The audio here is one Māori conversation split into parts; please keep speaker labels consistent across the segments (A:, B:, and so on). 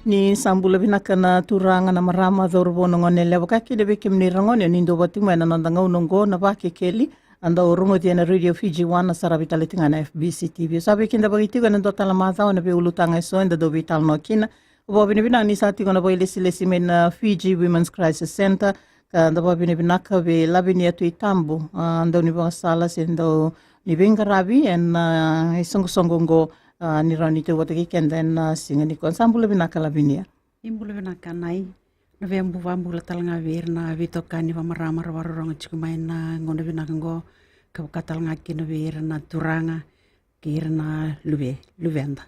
A: ni sambula vinakana turanga na marama dhorbono ngone lewa kakile veke mnirangone nindo watima na nandanga unongo na Vakekeli anda urungo na Radio Fiji 1 na sarabitale tinga na FBC TV. Sabi kinda bagitigo na dotala mazao na beulutanga iso enda do vital no kina. Ubo binibina ni sati kona bo ilesi mena Fiji Women's Crisis Center ka nda bo binibinaka ve labini ya tuitambu anda unibasala sendo ni vengarabi en isongo ni rani te wata kikenda en singa ni kon sambula binaka labinia.
B: Imbula binaka nai na vembu vambula talanga vir na vitokani va marama rawarorong chikumai na ngona binaka ngo katalanga kina vir na turanga kir na luvenda.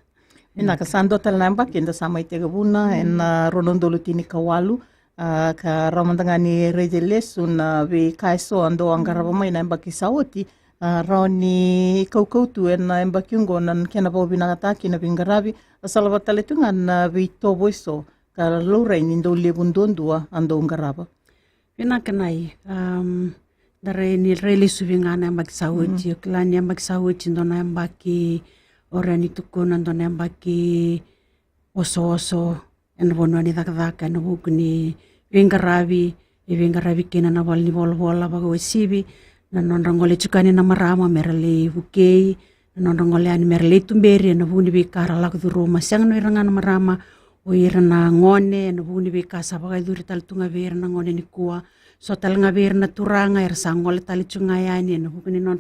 A: Ina ka sando talamba kenda sama ite gabuna en ronondolo tini kawalu ka ramandangani rejelesun vi kaiso ando angaraba mai na mbaki saoti roni kaukautu en mbaki ungo nan kena bo binataki na bingarabi asalavatale tungan vi toboiso ka lorraine indo lebundondua ando ngaraba.
B: Pinakanai dare ni rele subingana mbaki saoti klani mbaki saoti ndo na mbaki orani tukuna ndo na mbaki oso en bonwani dakdaka no bukni vingarabi kena na walni volvola bago sibi na nonrangole chukani na marama merale bukei na nonrangole ani merale tumberi na buni bikara la kuduro masang no iranga na marama o irana ngone na buni bikasa baga duri taltunga ver na ngone ni kuwa so talanga ver na turanga sangole talichunga yani na bukni non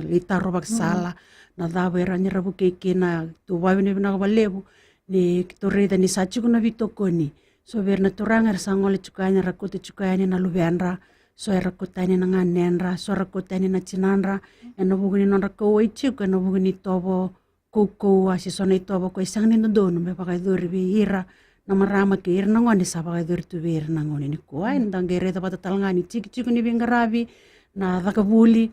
B: litaro baksala na dabo iranya rabukei kena tu wawini na balebu ni torreda ni sachu na vitokoni so ver na turanga sangole chukanya rakote chukanya na lubenra so rakotani na nganenra so rakotani na chinanra eno buguni non rakoi chiku eno buguni tobo koko asisona tobo ko isangni no dono me pakai dorbi ira na marama ke ira ngoni sa pakai dor tu ver na ngoni ni ko ai ndangere ta patalangani chiku ni bingarabi na dakabuli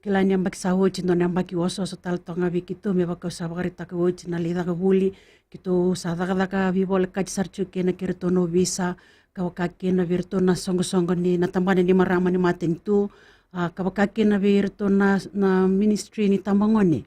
B: kilani ambaki sawochi ndo ambaki oso tal tonga bikitu me baka sabagari takwochi na lida kabuli kito sadaka bibol kacharchu kena kirtono visa kawakakena virtona songo ni natambane ni marama ni matentu kawakakena virtona na ministry ni tambangone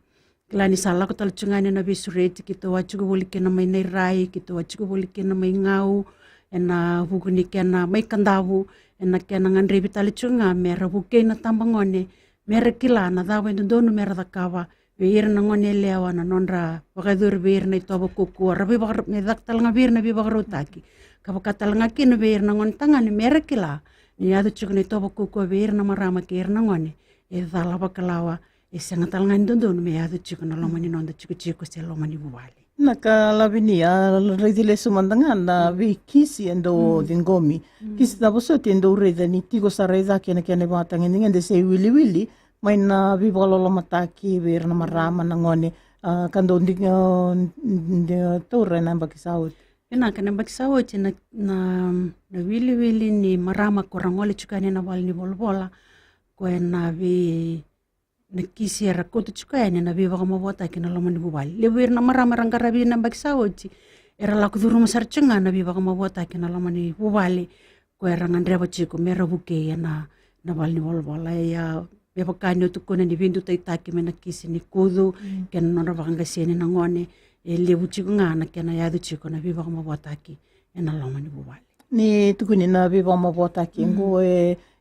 B: kilani sala ko talchungane na bisureti kito wachugo bolikena mai rai kito wachugo bolikena mai ngau ena buguni kena mai kandavu ena kena ngandre bitalchunga mera bukena tambangone mera kilana dawe ndono mera dakawa veir na ngone lewa na nonra bagadur veir na tobo kuku rabi bagar me daktalanga veir na bi bagarutaki kabakatalanga kin veir na ngon tangani mera kila ni adu chukne tobo kuku veir na marama keir na ngone e dala bakalawa e sangatalanga ndono me adu chukna lomani nonda chuku se lomani buwali
A: naka labinia redile sumandanga na vi kisi endo dingomi kisi da bosoti endo reda ni tigo sareza kene batang ngende se wili mai na vi bololo mataki ver na marama na ngone kando ndinga torre na bakisau
B: ina kana bakisau na wili ni marama korangole chukane na walni bolbola ko na vi na kisi rakoto chukane na vi vagama bota kina lomani bubali le ver na marama rangarabi na bakisau era la kuduru masarchenga na vi vagama bota kina lomani bubali ko era ngandreba chiku mera buke na walni bolbola ya bebakani tukuna ni vindu taitaki mena kisi ni kudu kena nora vakanga sieni na ngone lebu chiku ngana kena yadu chiku na viva kama wataki ena loma ni bubali
A: ni tukuni na viva kama wataki ngo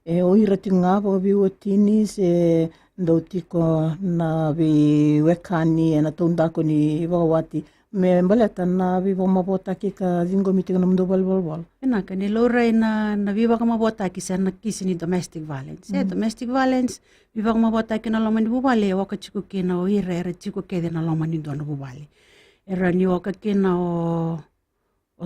A: oira tinga bo viu tini se ndo tiko na vi wekani ena tondako ni wawati me mbaleta na viva kama wataki ka zingo miti kana mdo bal
B: ena kani lora na viva kama wataki se na kisi ni domestic violence domestic violence viva kama wataki na loma ni bubali waka chiku kena oira era chiku kede na loma ni dona bubali era ni waka kena o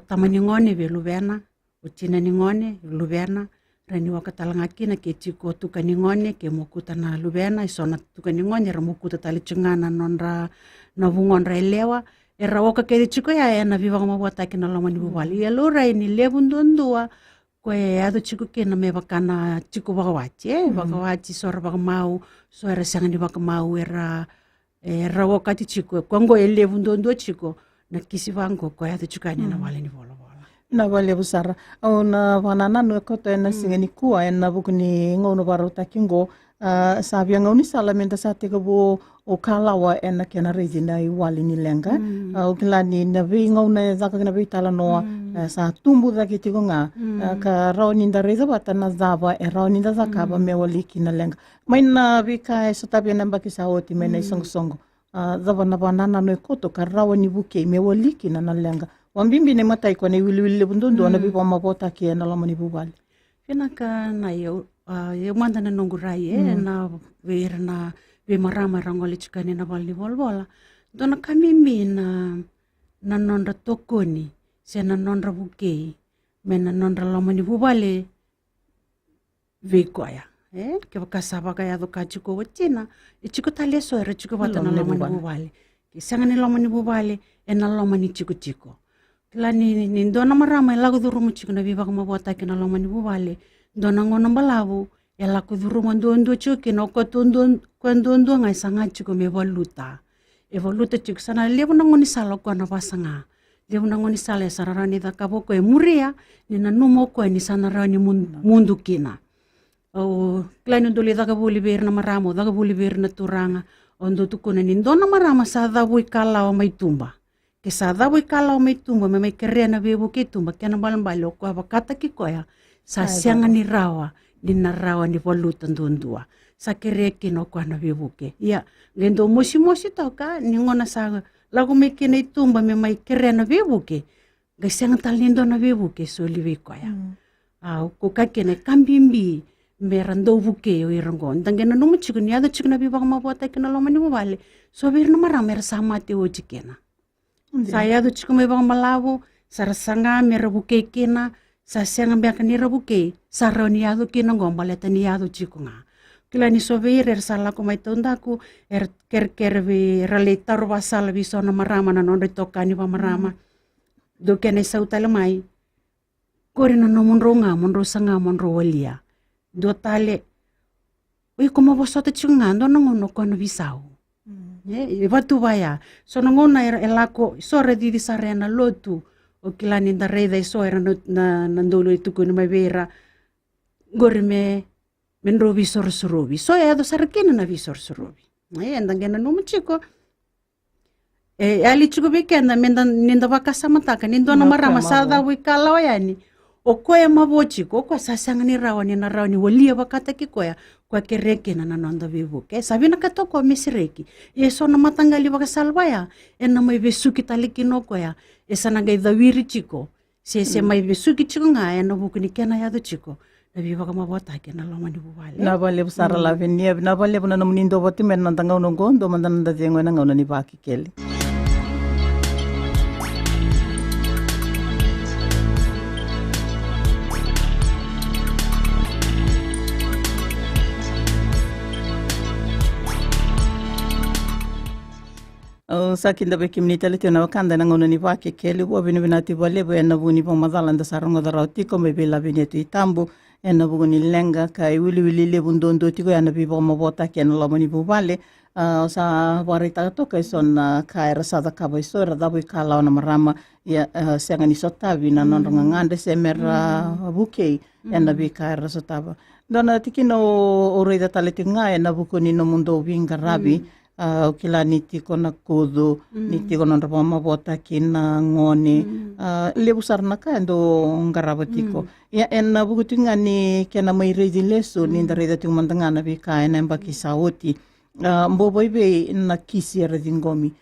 B: tamani ngone ve luvena o china ni ngone luvena rani waka talanga kena ke chiku tukani ngone ke mokuta na luvena isona tukani ngone ra mokuta tali chungana nonra na vungonra elewa era waka kede chiku ya na viva kama wataki na loma ni bubali ya lora ni lebundondua ko ado chiku kena me bakana chiku bagawachi sora bagamau so era sangani bagamau era wakati chiku kongo elevundondua chiku na kisi vango ko ado chukani na wale ni bola
A: na wale busara au na vanana no koto na singani kuwa na bukuni ngono barota kingo sabia ngoni salamenta sa te bo o kalawa ena kena regina I wali ni lenga o kilani na vi ngona zaka na vi tala noa sa tumbu daki tiko nga ka rauninda reza watana zava e rauninda zakaba me waliki na lenga mai na vika e sotabi na baki sa oti mai na isongo zava na banana no koto ka rawani buke me waliki na lenga wambimbi ne matai ko ne wili bundondo na bipa mabota ki na lamani bubali
B: pena ka na yo manda na nongurai na ver na ve marama rangoli chikani na bali volvola dona kamimi na nonra tokoni se na nonra buke me na nonra lamani bubale vekoya ke bakasaba kaya do ka chiko wachina chiko tale so era chiko bata na lamani bubale ke sanga ni lamani bubale na lamani chiko klani ni dona marama lagu durumu chiko na viva kama bota ke na lamani bubale dona ngona balabu laku durumu ndo chiko no ko ndo ngai sanga chiko me valuta evoluta chiko sana levo na ngoni sala ko na basanga levo na ngoni sala sararani da kaboko muria ni na numo ko ni sana rani mundu kina o klani ndo le da kabuli ber na maramo da kabuli ber na turanga ondo tukuna ni ndo na marama sa da bui kala o mai tumba ke sa da bui kala o mai tumba me mai kere na bebu ke tumba ke na balan balo ko abakata ki ko ya sa sianga ni rawa ni na rawa ni voluta ndundua sa kereke no kwa na bebuke ya ngendo mosi toka ni ngona sa lagu me kene tumba me mai kere na bebuke ga sianga talindo na bebuke so liwe ko ya ko ka kene kambimbi me rando buke o irango ndangena no muchiku ni ado chikuna biba ma bota kena lo mani bale so bir no mara mer samate o chikena sa ado chiku me ba malabu sarasanga me rabuke kena sa sianga be kan rabuke sa roni ado kena ngombale tani ado chikunga kila ni soveir sala ko mai tondaku kerkerve raletar wasal viso na marama na non retokani pa marama do kene sautale mai korina no monro sanga monro walia do tale oi como vosotros chungando no ngono kono visau vatu vaya so no ngona elako so redi di sarena lotu o kilani da reda so era na ndolo itu ko mai vera gorme menro visor surubi so ya do sarkena na visor surubi andangena no mchiko ali chiko bekenda nenda vakasamataka nindo na marama sada wikala oyani okoya mabochiko kwa sasanga ni rawani na rawani walia wakata kikoya kwa kereke na nonda vivuke sabina katoko misireki yeso na matangali wakasalwaya na mai besuki talikino koya esa na gai dawiri chiko se mai besuki chiko nga na bukuni kena ya do chiko na viva kama bota ke na lomani bubale
A: na bale busara la venia na bale buna namunindo boti men nandanga unongondo mandanda jengo na ngona ni Vakekeli. Sakinda be kimni tele tena wakanda na ngona ni Vakekeli bo bini binati bale bo na buni po mazalanda sarongo da rauti ko me bela binetu itambu na buni lenga kai wili le bundondo tiko na bibo mabota ke na lomani bubale sa warita to kai son kai rasada kabo isora da bu kala na marama ya senga ni sotavi na non ngande semera buke na bi kai rasotaba dona tikino orida tale tinga na bukuni no mundo vinga rabi kila niti kona kudu niti kona rapa mabota kina ngoni le busar na ka ndo ngarabatiko ya en bukutinga ni kena mai reidi leso ni ndareda tu mandangana bi ka en baki sauti mboboi be na kisi era dingomi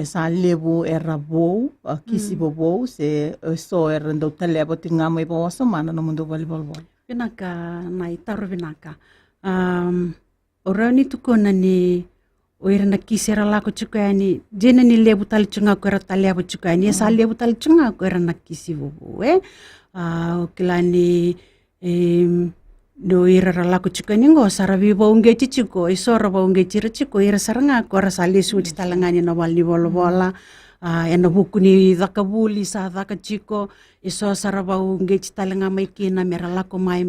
A: sa lebu era bo kisi bobo se so era ndo telebo tinga mai bo samana no mundo volleyball
B: pinaka nai taru pinaka orani tu kona ni o era na kisera lako chukani jena ni lebu tal chunga ko era taliabu chukani sa lebu tal chunga ko era na kisi bobo o kilani do era lako chukani ngo sarabi bo unge chichiko isora bo unge chichiko era saranga ko era sali suci talangani no balni bola ena bukuni zakabuli sa zakachiko iso saraba unge chitalanga mai kina mera lako mai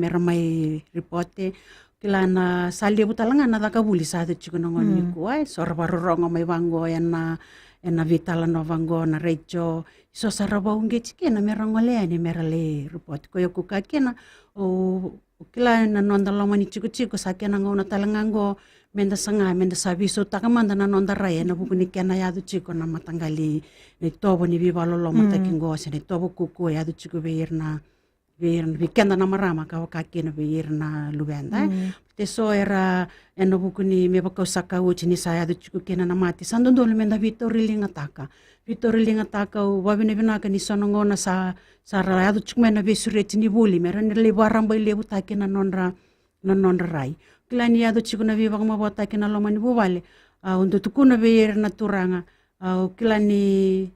B: reporte kilana sali butalanga na zakabuli sa chiko ngoni ko ai sorba rongo mai wango ena vitala no wango na recho iso saraba unge chikena mera ngole ni mera le report ko yo kukakena o kilana nonda lamani chiko sa kena ngona talangango menda sanga menda sabiso takamanda na nonda raya na buku ni kena yadu chiko na matangali ni tobo ni viva lolo matakingo se ni tobo kuku yadu chiko beirna vikenda na marama ka wakaki na beirna lubenda te so era eno buku ni me baka usaka uchi ni sa yadu chiko kena na mati sandondo menda vitorilinga taka wabine binaka ni sonongona sa yadu chiko mena besureti ni buli mera ni le baramba ile butaki na nonra rai klani yadu chiko na viva kama botaki na loma ni buvale untuk tukuna beir na turanga klani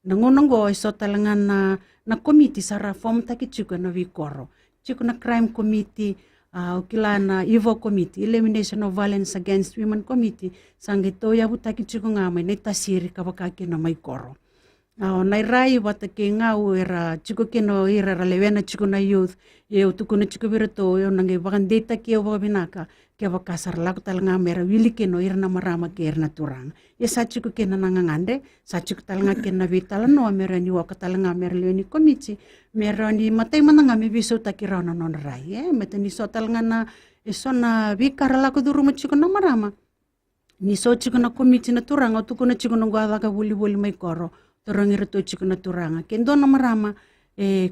B: nangonongo iso talangan na komiti sara form taki chiko na vikoro chiko na crime committee kilana evil committee elimination of violence against women committee sangito ya butaki chiko ngama ni tasiri kabakaki na may koro na rai watake ngau era chiko keno ira lewena chiko na youth tukuna chiko birato nange bakan data ke binaka ke bakasar laku talanga mera wili keno ira na marama ke ira na turang sa chiko kena nangangande sa chiko talanga kena vitala no mera ni waka talanga mera leoni komiti mera ni matai mananga me biso takira na non rai meta ni so talanga na na vikara laku duru chiko na marama ni so chiko na komiti na turanga tukuna chiko na gwada ka buli mai koro torangir to chiko na turanga kendo na marama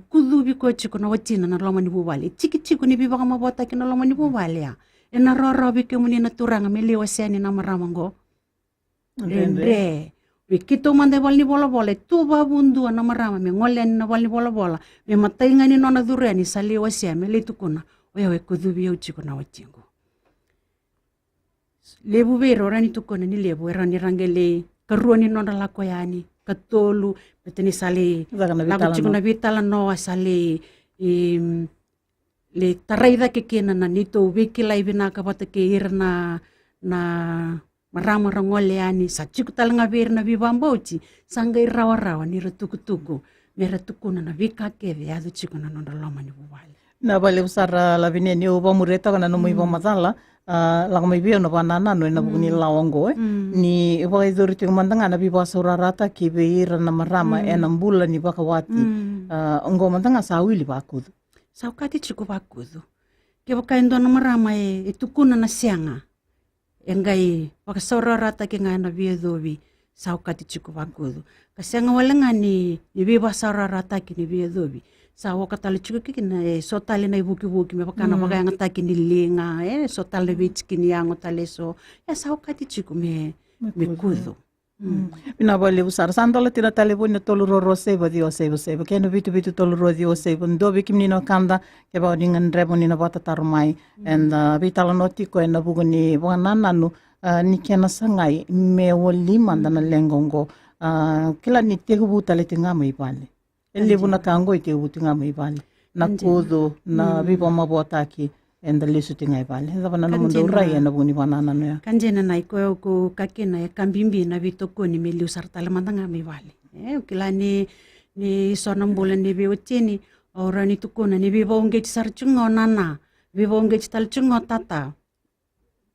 B: kudu biko chiko na watina na loma ni bubali chiko ni biba kama bota kina loma ni bubali ya na roro biko muni na turanga mele wasani na marama ngo ende bikito mande bal ni bola tu babundu na marama me ngolen na bal ni bola me matainga ni nona durani sali wasia mele tukuna wewe kudu bio chiko na watingo lebu vero rani tukuna ni lebu rani rangele karuani nona lakoyani katolu beteni sale lagu chiko na vitala no sale le taraida ke kena na nito wiki bina ka bata ke irna na marama rangole ani sa chiko talanga virna vivambauchi sanga irawa ni ratukutuku mera tukuna na vika ke adu chiko na nonda loma ni bubali
A: na bale usara la vineni o bamureta kana no mo matala la mai vio no banana no na buni laongo ni vai doriti mandanga na biba rata ki beira na marama na mbula ni bakawati ngo mandanga sawili bakudu
B: saukati chiko bakudu ke baka ndo na marama tukuna na sianga engai baka rata ke ngana vio dovi saukati chiko bakudu kasianga walanga ni biba rata ki ni vio dovi sa waka tali chiko kina so tali na ibuki me bakana baka yang taki ni linga so tali bich kini yang tali so sa waka ti chiko me kudo
A: Bina bale usar sandola tira tali bune tolu roro sebo dio sebo keno bitu tolu roro dio sebo ndo bikim nino kanda ke ba dengan rebo nino bata tarumai and bitala notiko en buguni wanananu ni kena sangai me woli mandana lengongo kila ni tegu butale tinga mai bale ele buna kango ite utinga mai bale na kudo na bibo mabota ki enda lesu tinga bale zabana no mundo rai na buni banana no
B: kanjena na iko ko kakena kambimbi na vitoko ni meli usar tala mandanga mai bale kilani ni sonam bulan ni bi utini ora ni tukuna ni bibo ngeti sar chungo nana bibo ngeti tal chungo tata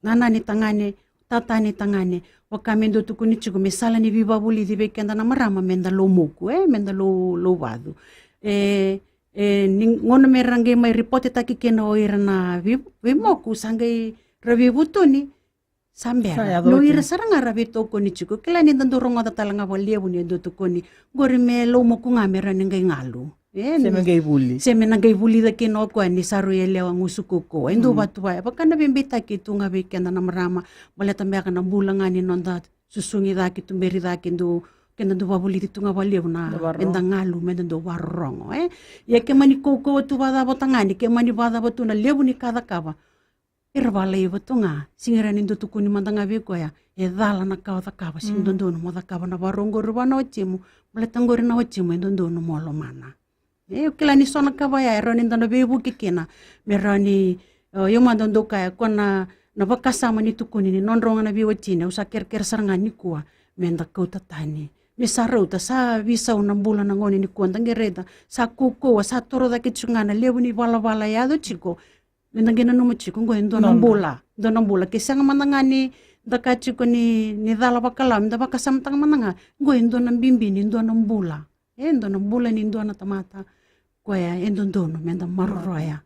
B: nana ni tangane tata ni tangane wakamendo tukuni chugo mesala ni viva buli di bekenda na marama menda lo moku menda lo wadu ngono merange mai report taki keno irna moku sangai ravi butuni sambera no ira saranga ravi toko ni chugo kila ni ndorong ata talanga bolie buni ndo tukoni gori me lo moku ngamera ngai ngalu semenangai buli da keno ko ni saru ele wa ngusukuko endo batu ba bakana bembeta kitu ngabe kenda na marama bale tambia kana bulanga ni nonda susungi da kitu beri da kendo do babuli tu ngabali na enda ngalu mendo warrongo ya ke mani koko tu bada botangani ke mani bada botuna lebu ni kada kaba irvala ibotunga singira nindo tukuni mandanga beko ya dala na kawta kaba sindondo no moda kaba na barongo rubana ochimu bale tangori na ochimu endondo no molo mana kila ni sona kaba ya roni ndana bebu kikena merani yo mandondo kaya kona na bakasama ni tukuni ni nonronga na biwa chine usa ker saranga ni kuwa menda kauta tani misarau ta sa visa una bulan na ngoni ni kuwa tangereda sa kuko sa toro da kichungana lebu ni bala ya do chiko menda gena no chiko ngo endo na bula kisanga manangani daka chiko ni dala bakala menda bakasama tang mananga ngo endo na bimbi ni endo na bula ni endo na tamata Koya endondo no menda marroya.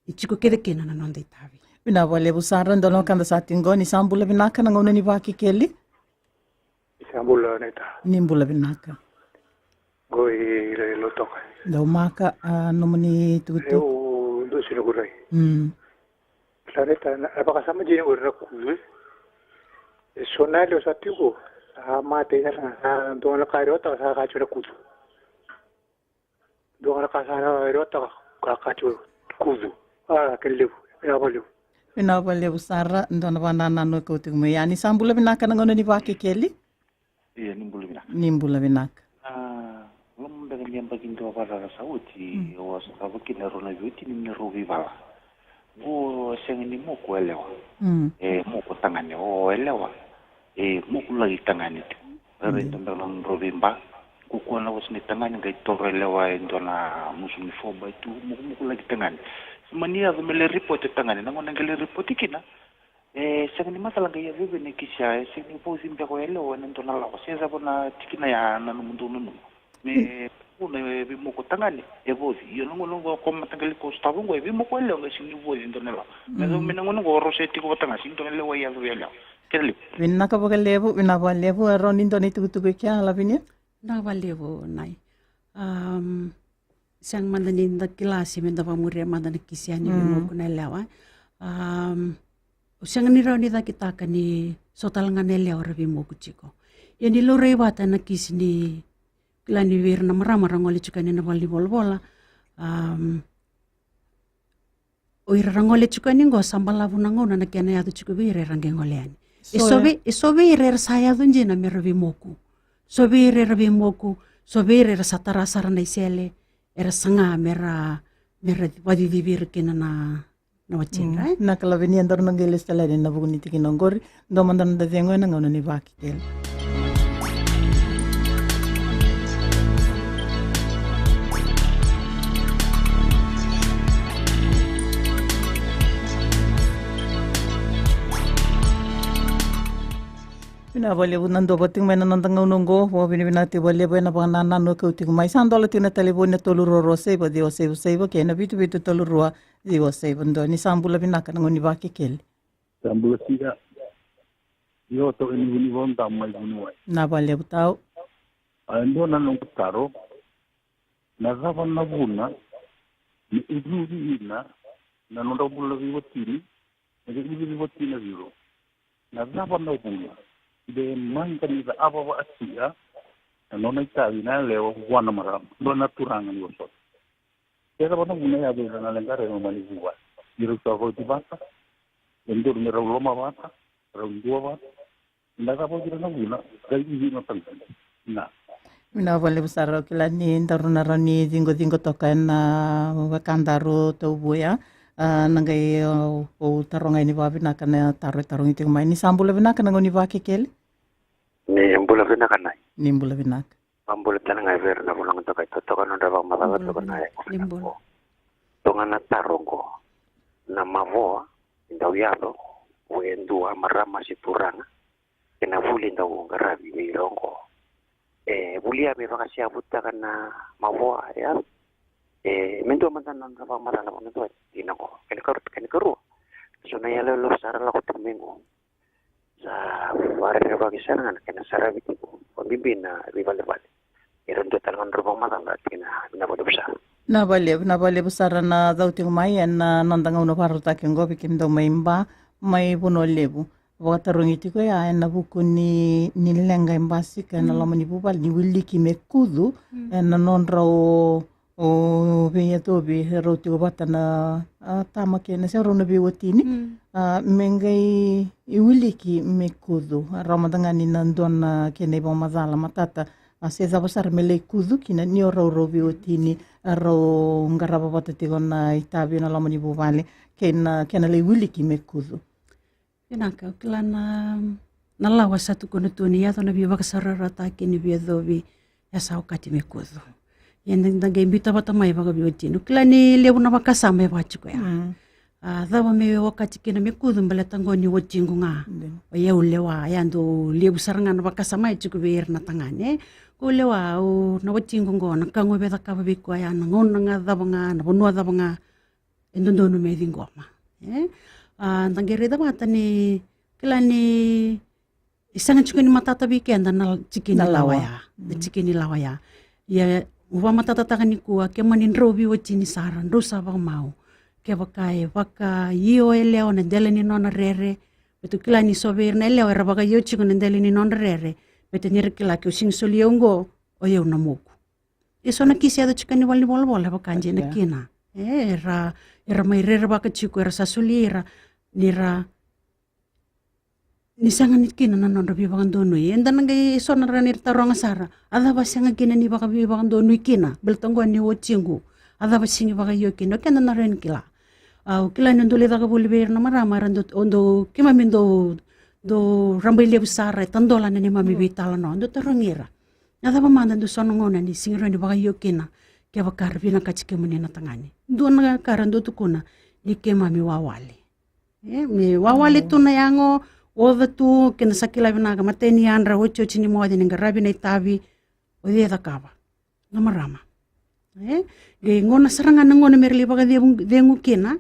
B: Ichiko kede kena na nonde tavi.
A: Pina wale busara ndono kanda sa tingoni sambula vinaka na ngona ni Vakekeli.
C: Sambula neta.
A: Nimbula vinaka.
C: Goi le lotoka.
A: Dau maka nomoni tutu.
C: Eu do sino gurai. Planeta apakah sama jini gurai kudu. Sona lo satiku. Mate na dona kairota sa kacu kudu. Dona kasara rota kacu kudu. Keleu.
A: Pina wale busara ndono banana no kautukume. Yani sambula vinaka na ngona ni Vakekeli.
D: Iya, nimbula vinaka.
A: Nimbula vinaka.
D: Ngomong dengan yang bagian dua pada sauti, was apa kena rona beauty ni meneru vivala. Bo sengi ni mo ko elewa. Mo ko tangane elewa. Mo ko lagi tangane tu. Rento dalam robimba. Ko ko na was ni tangane ngai toro elewa ndona musumi foba itu mo ko lagi tangane. Semania mele report tangane nango nangele report ikina. Sengi ni masalah ngai vive ni kisha sengi po simpe ko elewa ndona la. Sesa bona tikina ya na mundu nunu. Me una vi moko tangani vozi io non come tangali ko stavo ngo vi moko le nga sini vozi ndonela me do mena ngono go roseti ko tanga sinto le wa ya vela kele
A: vinna ka boga levu vina ba levu ron indoni tu kya la vinia
B: na ba levu nai sang mandani nda kilasi menda ba muria mandani kisiani mo kuna lewa sang ni ro ni da kita kani sotalangan lewa rabi mo kuchiko yani lo rewata na kisni Klani wir na marama rangoli chukani na bali bola oira rangoli chukani ngo sambala vunango na kiana ya chuku wir rangengoleani esobe ir saya dunje na meravi moku sobe ir ravi moku sobe ir satara sarana isele era sanga mera wadi vivir kina na wachinga
A: na kala veni andar nangele stela na bugni tikinongori do mandan da vengo na ngona ni Vakekeli. Pina wale unando bating mena nandang unongo wo bini binati wale bena banana no kauti mai sandola tina telefone toluro rose ba dio save ke na bitu toluro dio save ndo ni sambula binaka ngoni Vakekeli
C: Sambula siga. Yo to ini wonta mai bunwai.
A: na wale butau
C: Ando na nung taro. Nazavan na buna. Ni idrugi ina. Na nunda bula viwatini. Na viwatini viro. Nazavan na buna. De mangkani da apa asia nona itawi na lewa wana maram nona turangan yosot kaya bana muna ya be na lengare no mali buwa diru to ho di bata endur me raw loma bata raw dua bata ndaga bo dira na buna dai ni no tan na
A: mina wale busara kilani ndaruna rani dingo toka na wakandaru to buya nangai o taronga ini babi nakana tarong itu mai ni sambula binaka ngoni Vakekeli
E: ni mbula binaka nai
A: ni mbula binaka
E: ambula tananga ver na bulang to kai to kan unda ba mala to kan ai
B: nimbula
E: tongana tarongo na mavo ndau yalo wendu amarama situranga kena vuli ndau ngarabi mirongo bulia be bakasia buta kana mavo ya mendo mantan na ba mala na to tinako ken karu so na yalo lo sara la ko tumingo sa ware ba kisana kena sara biti ko bibina rival iron to talangan ro mala na kena na bodo sa
A: na bale busara na dauting mai na nandanga uno parota kengo bikim do maimba mai buno lebu watarong itiko ya na buku ni lenga imbasi kana lamani bubal ni wiliki mekudu na nonra o venya tobi roti o batana tama ke na sero na biwatini mengai iwiliki mekudu ramadangani nandona ke nei bomadala matata aseza basar mele kudu kina ni ro biwatini ro ngaraba batati gona itabi na lamani bubale kena le wiliki mekudu
B: Inaka klana nalawa satu kono tuni ya tona biwa kasarara ta kini biwa dobi ya sao kati mekudu yang ngai bita bata mai baga biwa tinu klani lewu na bakasama ba chiko ya dawa me wakati kina mekudu mbele tangoni wajingu nga o ya ulewa ya ndo lewu saranga na bakasama chiko biir na tangane ko lewa o na wajingu ngo na kango beta ka biko ya na ngona nga dabanga na bonua dabanga endondo no me dingoma Tangeri da bata ni kila ni isanga chukuni matata weekend na chikini lawaya. The chikini lawaya. Ya uwa matata takani kuwa kema ni nrobi wa chini sara nrusa wa mau. Ke waka iyo eleo na dele ni nona rere. Betu kila ni sober na eleo era waka iyo chiku na dele ni nona rere. Betu nyeri kila ke using soli ungo o yeu na moku. Iso na kisi ada chikani wali wala waka anje na kina. Era mai rere waka chiku era sasuli era nira nisanga nitkina na nonda bi bakan donu enda nangai sona ranir taronga sara ada basanga kina ni baka bi bakan donu kina beltongo ni wochingu ada basingi baka yo kina kena na ren kila au kila ni ndole daga boli ber na marama rando ondo kima mindo do rambai lebu sara tandola ni mami bitala no ndo tarongira ada ba manda ndo sona ngona ni singira ni baka yo kina ke bakar bina kachike muni na tangani ndo na karando tukuna ni ke mami wawali mi wawali tu na yango oda tu kena sakila binaga mateni andra ocho chini moadi ninga rabi na itabi odi eda kaba na marama ge ngona saranga ngona merli baga dengu kena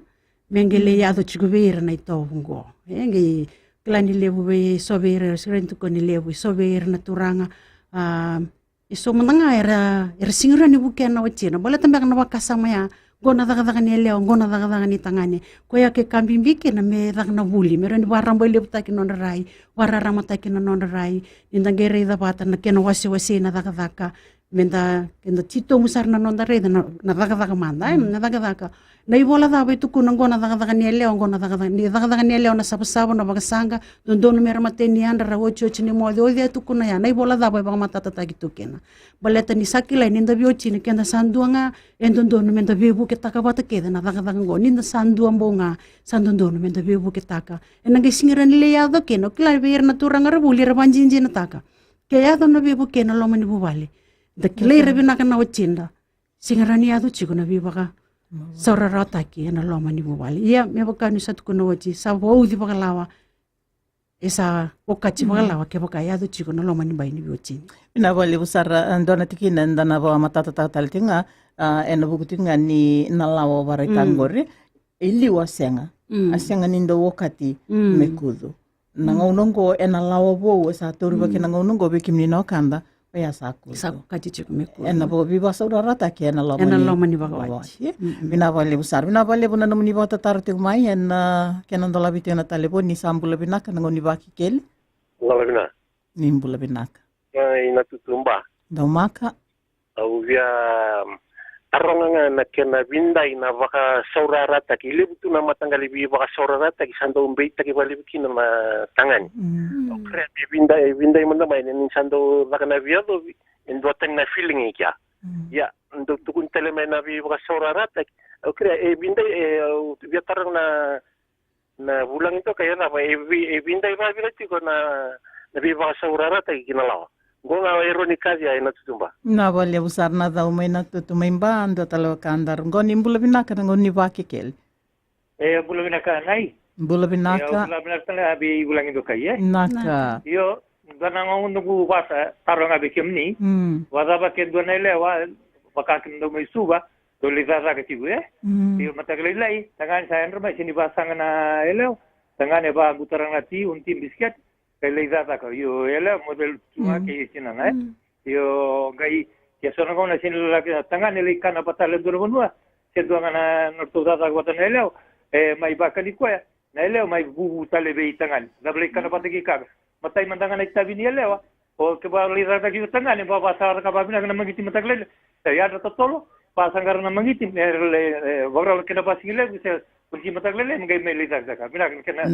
B: mengele yado chigubeira na itobungo ge klani lebu be sobera sirentu koni lebu sobera na turanga iso mananga era singira ni bukena ochina bola tambak na wakasama ya gona daga ni leo gona daga ni tangane ko ya ke kambimbike na me daga na buli mero ni warambo le butaki non rai warara mataki non rai indangere da bata na kena wasi na daga menda kenda tito musar na non rai na daga manda na daga na ibola da ba tuku na gona daga ni leo gona daga ni leo na sabasabo na bagasanga dondo mero mateni andra ocho chini mo de odia tuku na ya na ibola da ba matata tagi tukena baleta ni sakila ni nda biochi ni kenda sanduanga endondo no menda bebu ketaka bata keda na daga ngoni na sanduang bonga sandondo no menda bebu ketaka enanga singira ni leado keno kila ber na turanga rebuli rebanjinji na taka kaya do no bebu keno lo mani bubale da kila rebina kana ochinda singira ni ado chigo na bibaka saurara taki na lo mani bubale ya me baka ni satu kono ochi sa udi baka lawa esa okachi baka lawa ke baka ya do chigo na lo mani bai ni biochi
A: ina wale busara ndona tikina ndana ba matata taltinga ena bukutinga ni nalawa barekangore ili wasenga asenga nindo wakati mekudu nanga unongo ena lawa bo sa toru ba kena unongo be kimni no kanda ya saku
B: kati chiku mekudu
A: ena bo biba saurara taki ena lo
B: mani bagawachi
A: ina wale busara ina wale buna no muni bota tarti mai ena kena ndola bitena talebon ni sambula binaka ngoni Vakekeli
E: Lalabina.
A: nimbula binaka
E: Inatutumba.
A: Daumaka
E: Au via taronga na kena bindai na baka saurarata ki libutu na matangali bi baka saurarata ki sando umbei taki bali bikina na tangan. Okre bindai mana mai ni sando baka na via do endo tang na feeling ikya. Ya ndo tukun teleme na bi baka saurarata okre bindai via tarang na bulang itu kaya na bindai ba bila tiko na bi baka saurarata ki kinalawa. Gonga ironika dia ina tutumba.
A: na wale busar na dau mai na tutu mai bando talo kandar ngoni mbula binaka ngoni Vakekeli
F: Bula binaka nai.
A: mbula binaka
F: Bula binaka na abi bulang itu kai
A: naka
F: Yo dana ngong ndugu wasa taronga bekemni. Wada ba ke dona lewa baka kendo mai suba to lizaza ke tibu Yo matagle lai tangan saya nrma sini basang na eleo tangan ba gutarang nati unti bisket lizaza ko yo ele model cuma ke sina na yo gai ya sono kona sini la tangan ele kana patale duro bonua se do ngana norto data ko tan eleo mai bakali ko na eleo mai bubu tale be tangan da ble kana pataki ka matai mandangan ita bini eleo o ke ba lizaza ki tangan ba basar ka ba bina kana mangiti matagle ya da tolo pasangar na mangiti le bogral kena pasingile se kunci matagle ngai me lizaza ka bina kana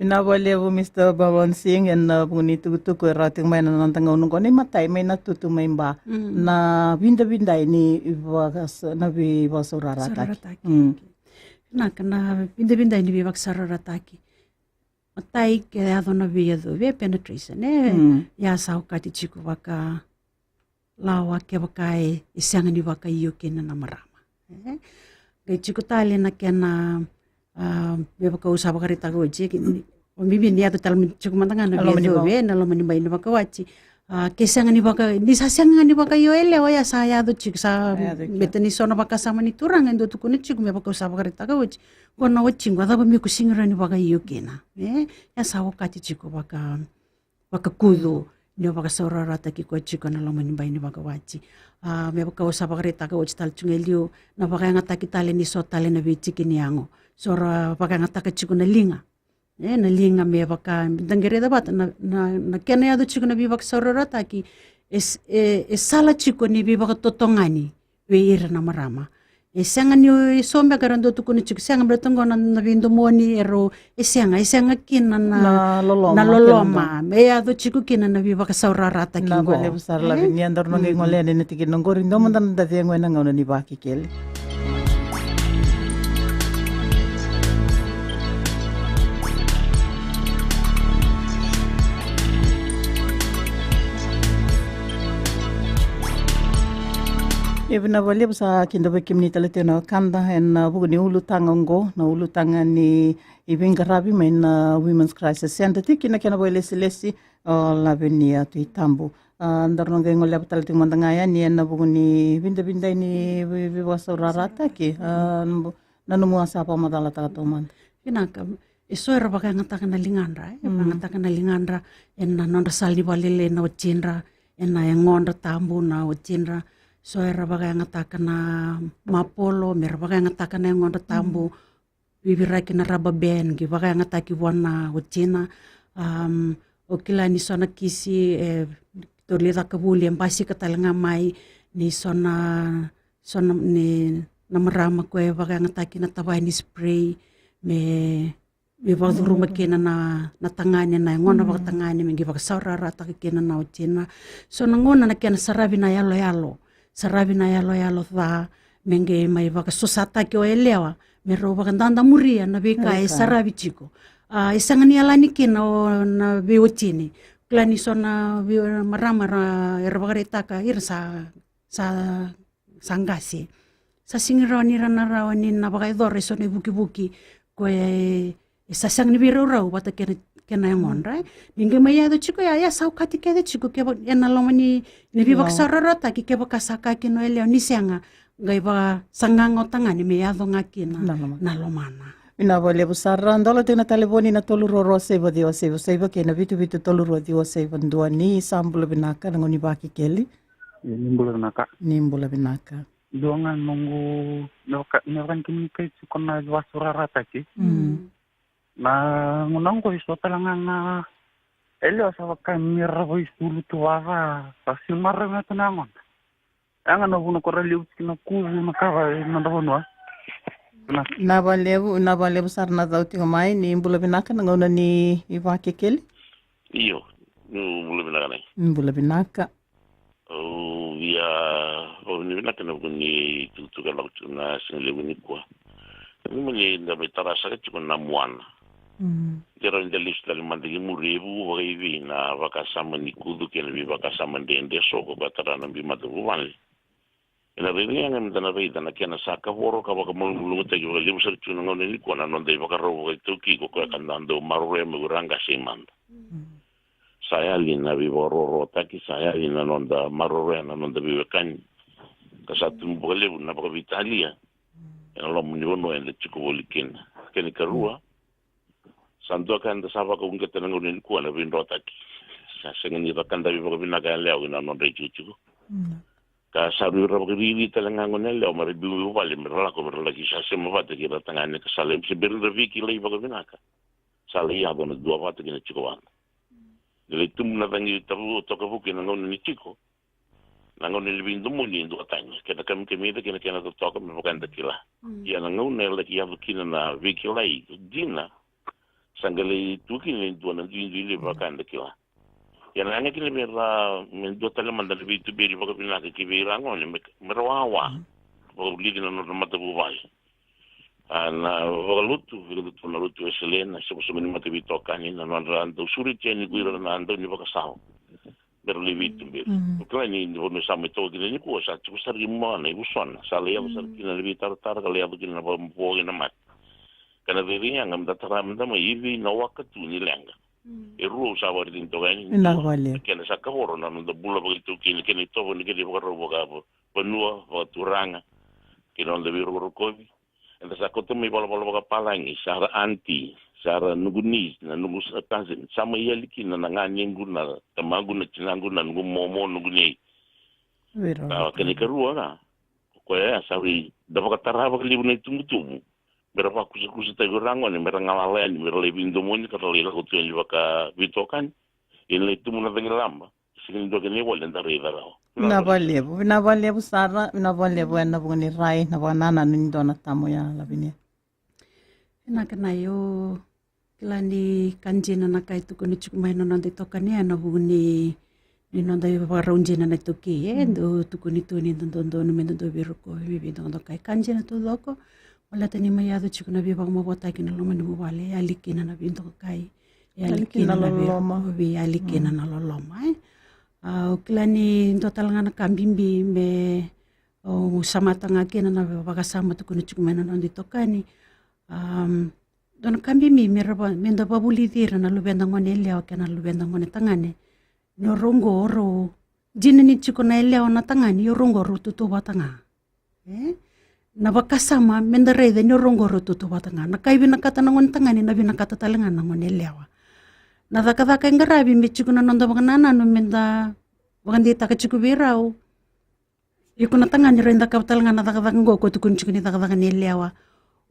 A: ina wale bu Mr. Bawan Singh en buni tutu ko rating mai na nantanga unong ko ni matai mai na tutu mai ba na binda ini ibagas na bi basurara taki
B: na kana binda ini bi basurara taki matai ke ado na bi ado be penetration ya sau kati chiku waka lawa ke bakai isang ni waka iyo kena na marama kay chiku tali na kena beba ka usaba karita ko je o bibi ni ato tal chiku matanga na be na lo mani bai na baka wachi Kesanga ni sasanga ni baka yo ele ya saya do chik sa betani sona baka sama ni turang endo tu kuni chik me baka usaba karita ka uchi kona uchi ngwa daba mi kusingira ni baka yo kena ya sa wakati chiko baka kudu ni baka saura rata ki ko chiko na lama ni bai ni baka wachi me baka usaba karita ka uchi tal chungelio na baka ngata kitale ni so tale na bichi kini ango sora baka ngata ka chiko na linga na linga me baka dangere da bat na kena ya do chiko na bi baka saura ki sala chiko ni bi baka totongani we ira na marama senga ni sombe garando tu kuni chiko senga bretongo na bindo moni ero senga kina na loloma me ya do chiko kina na bi baka saura ki
A: na bale besar la ni andar no ngole ne tiki no ngori ndo mandan da tengo na ngona ni Vakekeli. Ibna bale besa kinda bekimni talete na kanda en bugu ni ulu tangango na ulu tanga ni ibinga rabi men Women's Crisis Center tiki na kena boile silesi la venia tu itambu andar no ngengo le talete mandangaya ni en bugu ni binda ni viwasa rarata ki nanu muasa pa madala tato man
B: kinaka eso era baka ngata kana lingandra ngata kana lingandra en na non saldi balile na ochinra en na ngonda tambu na ochinra so era baga ngata kana mapolo mer baga ngata kana ngonda tambu bibira kina raba ben gi baga ngata ki wana utina okila ni sona kisi tolida kabuli embasi katalanga mai ni sona ni namarama ko baga ngata kina tabay ni spray me bibaduru makina na tanganya na ngona baga tanganya me gi baga saurara ta kina na utina so ngona na kina sarabi na yalo sarabi na yalo tha menge mai baka sosata ki o elewa me ro baka ndanda muria na beka sarabi chiko isanga ni alani kina o na biotini klani sona marama erbagare taka ir sa sangasi sa singirani rana rawani na baka idore so ne buki ko sa sang ni biro raw bata kena ngon right ninge maya do chiko ya sau kati ke do chiko ke ena lomani ni bi bak sararata ki ke baka saka ki no ele ni senga ngai ba sangango tangani me ya do ngakina na lomana
A: ina vole busarra ndola tena telefoni na tolu roro seba dio seba ke na vitu tolu ro dio seba ndua ni sambula binaka ngoni Vakekeli nimbula binaka
C: doangan nunggu nakan kini kai kona wasura rata ki na ngunang ko iso talangan na elio sa wakai mira ko istulu tuwara pasti marang na tanangon angan na buno ko reliu kina kuzu na kawa na dawono
A: na balebu sarna dauti ngamai ni imbula binaka ngona ni Vakekeli
G: iyo
A: imbula binaka
G: ni binaka na buni tutuka laktu na sinile buni kwa ni na betarasa ka na muana Jero in the list dal mandigi muribu waivi na vakasama ni kudu kena bi vakasama ndende soko batara na bi madu wali. Ina bini yang mtana beida na kena saka woro ka baka mulungu te yo limu ser tuna ngone ni kona nonde vakaro itu ki ko kandando marure muranga simanda. Saya lina bi woro rota ki saya lina nonda marure na nonda bi kan kasatu mbole na baka Italia. Ina lo munyono ende chiko wolikin. Keni karua santo kan da saba ko ngata ngone ko na bin rotaki sa sengen ni bakan da bi ko bin naga leo na non rechu ka saru ro ko ri talanga ngone leo mari bi u vale mi ra ko ra ki sa se mo vate ki ra tanga ne ka sale se bir da vi ki le ba ko bin aka sale ya do na do vate ki ne chiko wan le tum na vangi tabu to ko ki na ngone ni chiko na ngone le bin do mo ni do tanga ke da kam ke mi da ke na to ko mi bakan da kila ya na ngone le ki ya ki na vi ki lai dina sangale tuki ni tuana di le bakanda kila yana nga kile mera men do tala mandal bi tu bi baka bina ki bi rango ni merawa o lidi na no mata bu vai ana volutu na lutu selena so so ni mata bi tokani na no rando suri cheni guira na ando ni baka sao pero le bi tu bi ko ni no sa meto di ni ko sa tu sa rimma ni usona sa le ya sa kina le bi tar ka le ya kina bo na mat kana veri yang am datara mda mai ivi na wakatu ni lenga e ruo sa wa din to gani
A: Ina wale.
G: kena sa ka horo na ndo bula ba tu kini kini to ni kini ba ro ba penua ba turanga kino le biro ko bi enda sa ko to mi bala ba palangi sa anti sara nuguni na nugus cousin sama yaliki na ngani nguna tamagu na chinangu na ngumomo nuguni
A: Vero.
G: kene karua na ko ya sawi da ba taraba kali ni tumutumu mera pa kusi ta gorango ni mera ngalala ni mera le bindo mo ni ka le la ko tu ni baka bitokan ile tumu na lamba sigin do kene wala ndare da lao
A: Ina valevu sara, ina valevu ena vungani rai, na vanana ni dona tamo ya lavinia.
B: Ina kana yo kila ni kanjina na kai tuku ni chukumai no nonde toka ni ana vungani ni nonde varaunjina na toki ndo tuku ni tuni ndo no mendo do viruko vivi ndo kai kanjina to doko wala tani mayado chukuna viva mo bota kina loma ni wale alikina na vindo kai alikina na loloma vi alikina na loloma kila ni total ngana kambimbi me samata ngakena na vakasama tuku ni chukumai no nonde toka ni don kambimbi meraba menda babuli dira na lubenda ngone leo kana lubenda ngone tangane no rongo ro jini ni chukuna leo na tangani yo rongo ro tutu batanga na bakasama menda rede no rongo ro tutu batanga na kai bina kata na ngone tangani na bina kata talenga na ngone leo na daka ngarabi me chukuna nonda bakanana no menda bakandi taka chukubirau yukuna tangani renda kaptalenga na daka ngo ko tukun chukuni daka ni leo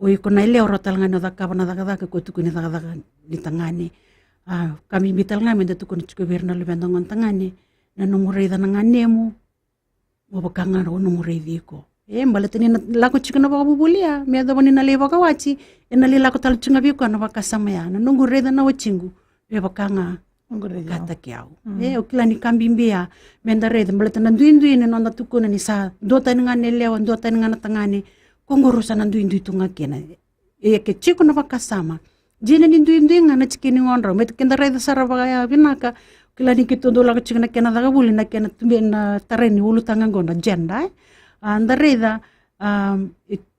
B: o ikuna leo ro talenga no daka na daka ko tukuni daka ni tangani kami bital nga menda tukun chukubir na lubenda ngon tangani na nungurei da nanganemu mo bakanga ro nungurei diko mbaletini na lako chukuna baka bubulia me da bani na le baka wachi na le lako tal chunga biko na baka samaya na nungurei da na wachingu be bakanga kata kiau o kila ni kambimbia menda reda mbaletana nduindu ni nonda tukuna ni sa dota ni ngane leo dota ni ngana tangani kongorusa na nduindu tunga kena ke chiko na baka sama jina ni nduindu ngana chikini ngondro met kenda reda sara baka binaka kila ni kitondo la chikina kena daga buli na kena tumbe na tareni ulu tanga gonda jenda anda reda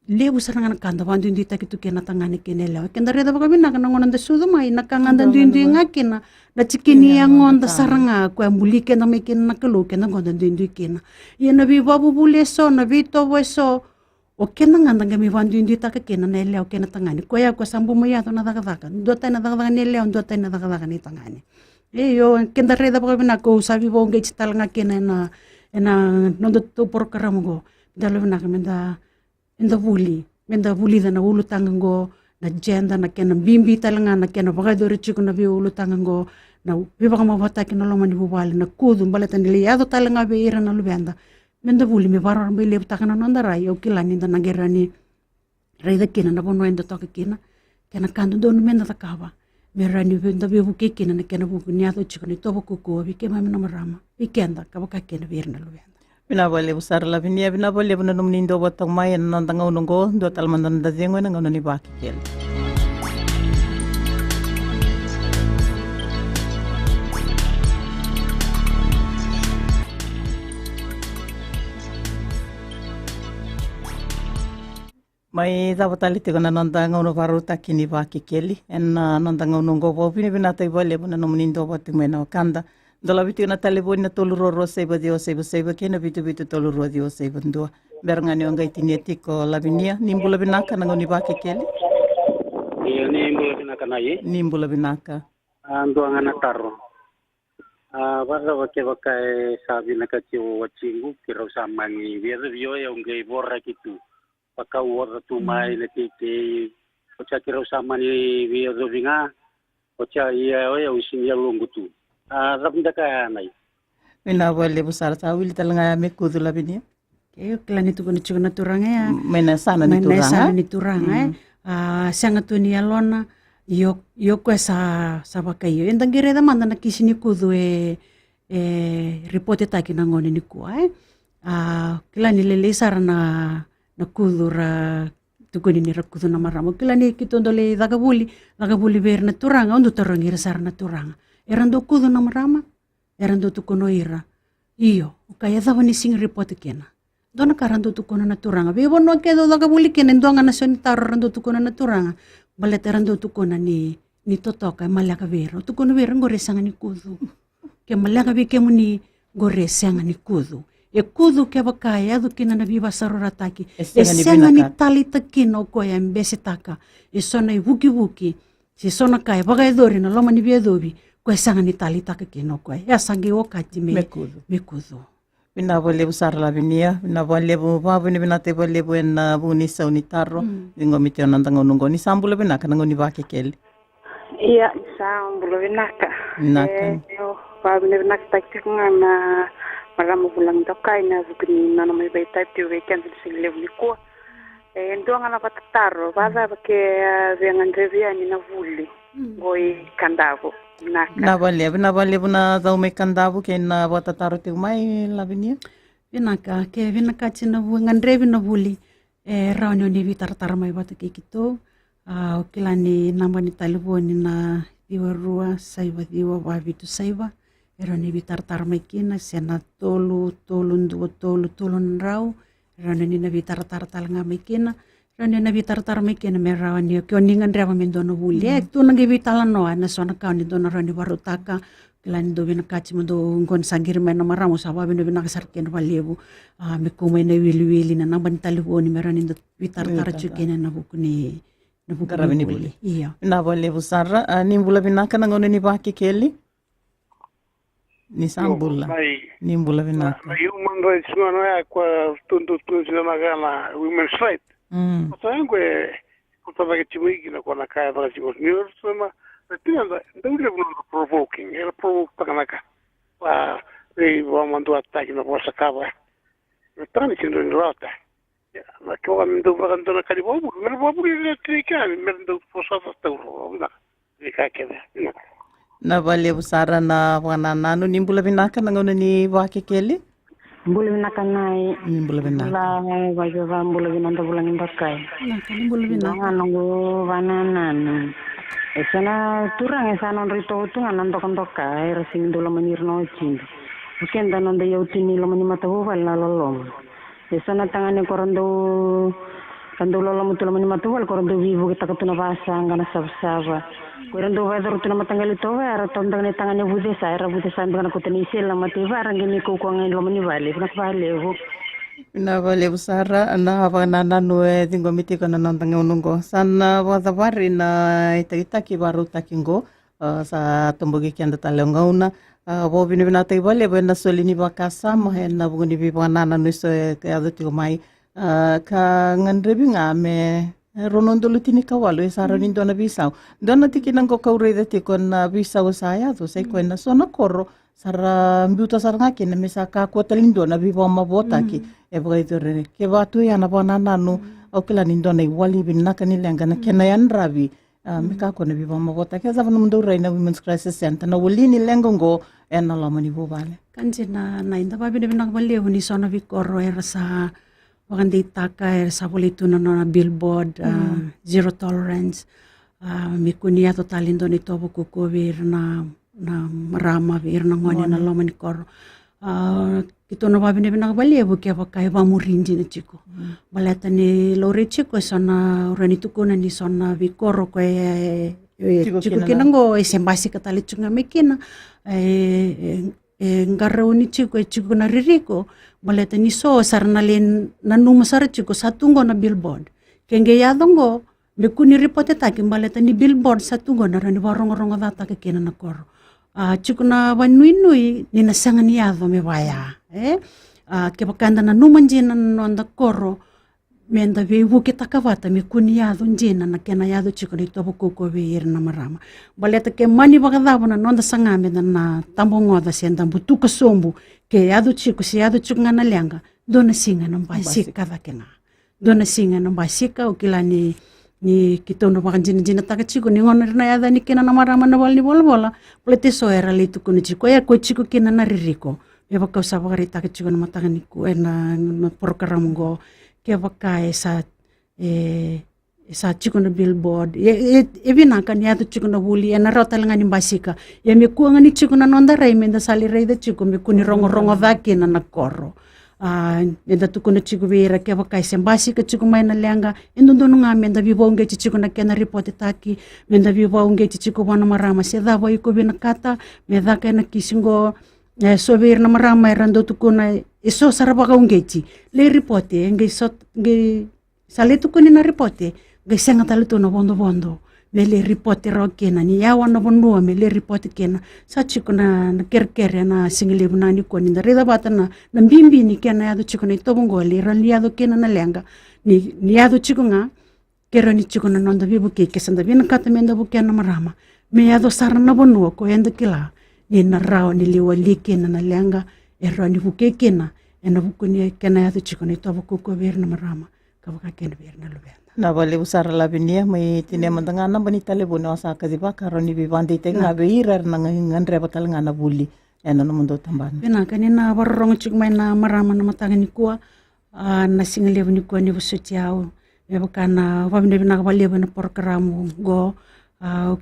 B: lebu saranga kanda bandu ndi takitu kena tangani kena lewa kenda reda baka binaka na ngona sudu mai na kanganda nduindu ngakina na chikini ngonda saranga ko ambuli kena me kena kelo kena gonda nduindu kena yena bi babu bule so na vito weso o kena nganda ngami bandu ndi takakena na lewa kena tangani ko ya ko sambu maya to na daga ndota na daga ne lewa ndota na daga ni tangani yo kenda reda baka binaka sabi bo ngai chitalanga kena na nondo to por karamugo dalo na menda buli da na ulu tangango na jenda na kena bimbi talanga na kena baka dori chiku na bi ulu tangango na bi baka mabata kena loma ni bubali na kudu mbaleta ni liado talanga be ira na lubenda menda buli me barar be le takana nonda rai o kilani da na gerani reda kena na bono enda toka kena kandu do menda takaba merani benda be buke kena na kena buku niado chiku ni tobo kuku bi kema na marama ikenda kabaka kena be ira na lubenda
A: Binabole busar la vinia binabole buna numnindo botong mai na tanga unongo do talmandan da zengo na ngono ni Vakekeli. Mai zapatali te kona nanda ngono varuta kini Vakekeli en nanda ngono ngo bini binata ibole buna numnindo botong mai na kanda. Dala vitu na telefoni na toluro seba dio seba kena vitu toluro dio seba ndua berngani ongai tineti ko lavinia nimbula binaka na ngoni Vakekeli
H: iya nimbula binaka na ye
A: nimbula binaka
H: ando ngana taro barra baka sabi na katiwo wachingu kiro samani biasa bio ya ongai borra kitu paka uor tu mai na tete ocha kiro samani bio vinga ocha iya ya usinya lungutu rabunda kaya nai.
A: Mina boleh besar sawil talanga me kudu labinia.
B: Kaya klani tu kena cakap naturang ya.
A: Mena sana ni turang.
B: Mena sana ni turang sangat tu ni alona yo ko sa bakayo. Entang kira dah mana nak kisini kudu report eta kina ngone ni ku klani lele sarana na kudu ra tukuni ni rakudu na maramo. Klani kitondole dagabuli ber na turang ondu torang ira sarana turang. Erando kudu na marama, erando tukono ira. Iyo, kaya dawa ni sing report kena. Dona karando tukono na turanga. Bebo no kedo daga buli kena ndo nga nasyonitar rando tukono na turanga. Balet erando tukono ni ni totoka malaka vera tu kono vera ngore sanga ni kudu ke malaka be ke muni gore sanga ni kudu e kudu ke bakaya do kina na viva sarora taki e sanga ni tali takino ko ya mbese taka e sona i wuki si sona kai bagai dori na loma ni biedobi ko sanga ni tali taka kino ko ya sangi o kati me kudu
A: Bina vole usar la vinia, bina vole bu ni bina te vole bu en buni sa unitarro, dingo miti onandanga unungo ni sambula bina kanango ni Vakekeli.
I: Iya, sambula binaka.
A: Naka.
I: Pa bina binaka taktik ngana marama bulang tokai na bukini nana mai bai type tu weekend sing levu ni ko. Ndo ngana patataro, baza bake vengan revia ni na vuli. Goi kandavo.
A: Na vale na zau me kandavu ke na watataro te umai Lavinia?
B: Vinaka, ke vinaka tina vuengan revi na vuli raunio ni vitartara mai wata ke kito o kilani namba ni talibu ni na diwa rua saiva diwa wavitu saiva ni vitartara mai kina sena tolu nrau ni na vitartara talanga mai kina Rani na vitartar mai kena me rawani ke oningan rewa me dono vuli tu nangi vitala noa na sona ka ni dono rani warutaka kilani do bina kachi mo do ngon sangir me na maramo sawa bina bina kasar ken valievu me kumai na wili na naban talibu ni me rani do vitartar chukena na bukuni vuli iya
A: na valievu sarra ni mbula binaka na ngone ni Vakekeli ni sambula ni mbula binaka
J: human rights no ya kwa tundu sila magana women's rights Sangue, contava che ci vuoi che con la cara della signora, insomma, non è provoking, era provocata. Lei va mandando attacchi una cosa cava. Tranne che non rota. Ma che ho mandato una caribo, me lo può dire che me lo posso fare.
A: Na vale usara na wanana ni mbula binaka na ngone ni Vakekeli?
I: Mbula binaka nai.
A: Mbula binaka.
I: La wajova mbula binanda bulang indakai.
B: Mbula binaka.
I: Nunggu wanana. Esana turang esana rito tunga nando kandoka resing dolo manirno chin. Mungkin dan nando yautini lo mani matahu wala lolom. Esana tangane korando kando lolom tu lo mani matahu wala korando vivo kita katuna basa ngana sabsaba. Korando weather tu nama tanggal itu era tondang tangane bude saya dengan kutani sila mati barang gini ko ngin lo mani wale nak wale
A: na vale usara na vanana noe dingo miti kana nantanga unungo sana wadawari na itaki baru takingo sa tombogi kianda talongauna bo bini bina tai vale bena solini bakasa mohena buguni bi vanana no so kaya tiko mai ka ngandrebi ngame ronon dulu tini kawalo sara ni dona bisau dona tiki nango kaureda tiko na bisau saya to sai ko na sona korro sara mbuta sara ngake na mesa ka ko talindo na bibo mabota ki e bgaitore ke batu ya na bona nanu o kila ni dona wali bin nakani lenga na kenayan rabi me ka ko na bibo mabota ke za vanu ndo reina women's crisis center na wali ni lengo ngo e na la mani bo vale
B: kanji na inda babi de nak balie ni sona vi korro era sa wakandi taka sa politu na billboard zero tolerance mikunia totalindo ni tobo kukovir na marama vir na ngone na loma ni kor kito na babi ne bina balie bu ke bakai ba murinji na chiko baleta ni lore chiko sona urani tukuna ni sona vi korro ko chiko kinango esembasi katali chunga mekina ngarau ni chiko na ririko baleta ni so sarnalen nanuma sar chiko satungo na billboard kenge yadongo bekuni ripote taki baleta ni billboard satungo na rani warong data ke kena na kor chiko na wanui ni nasanga ni yado me baya ke bakanda na numanjina no anda koro menda ve wuke takavata me kuni yado njina na kena yado chiko ni tobo koko ve na marama baleta ke mani bakadabo na nonda sangame na tambongo da senda butuka sombu ke yado chiko si yado chiko ngana lenga dona singa na basika vakena dona singa na basika ukila ni kitono makan jina taka chiko ni ngona na yada ni kena na marama na wal ni bola plete so era litu kuni chiko ya ko chiko kena na ririko me baka usaba garita ke chiko na matanga ni ku na program go ke baka esa chiko na billboard evina kan ya chiko na wuli na rota langa ni basika ya me ku ngani chiko na nonda rai menda sali rai da chiko me kuni rongo daki na nakoro menda tukuna chiku vera ke wakai sembasi ke chiku mai na lenga endondo nga menda viva unge chiku na kena report taki menda viva unge chiku wana marama se da vai ko bina kata meda ka na kisingo so ver na marama rando tukuna eso saraba ka unge chi le report nge so nge sale tukuni na report nge senga tale to na bondo me le report ro kena ni ya wana bonua me le report kena sa chiku na kerkere na singile buna ni ko ni reda batana na mbimbi ni kena ya do chiku ni to bongo le ran ya do kena na lenga ni ya do chiku nga kero ni chiku na nonda bibu ke sanda bina kata menda bu kena marama me ya do sarana bonua ko enda kila ni na rao ni liwa li kena na lenga ro ni bu ke kena ena bu ni kena ya do chiku ni to bu ko ver na marama ka ba kena ver na lo
A: na vale usar la binia mai tine mandanga na bani tale bona sa ka diba karoni vivandi te nga beira na ngan reba tal nga na buli ena no mundo tamban
B: bena kanina warrong chik mai na marama na matanga ni kuwa na singale ni kuwa ni busutiao me bakana wabne bina ka bale bana program go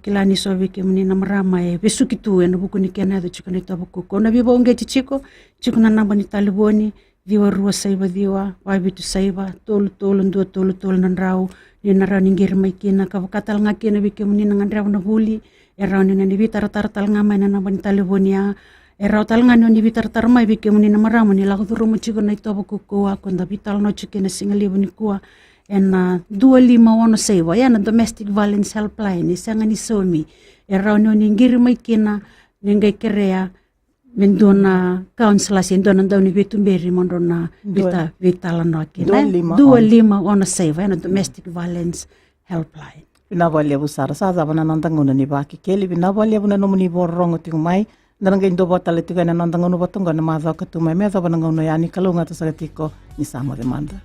B: kilani so vike mni na marama e besukitu ena buku ni kena do chikoni to buku ko na bibo nge chiko na bani tale boni diwa rua saiba diwa wabitu saiba tolu nan rau ni na rau ningir mai kina ka katal nga kina bike muni nang rau na huli rau ni ni bitar tal nga mai na ban talibonia rau tal nga ni bitar mai bike muni na maramu ni la duru mu chigo na ito ko ko nda bital no chikina singali buni kuwa en 25 saiba ya na domestic violence helpline isanga ni somi rau ni ningir mai kina ningai kerea mendona council asin dona ni betumberi mondona vitala no akina 25 on a save and domestic violence helpline
A: pinavalia busara sa zabana nandanguna ni Vakekeli pinavalia buna no muni borrongo tingmai ndangai ndo botale tigana nandangunu botonga na maza katumai meza bananga no yani kalunga tasagatiko ni sama demanda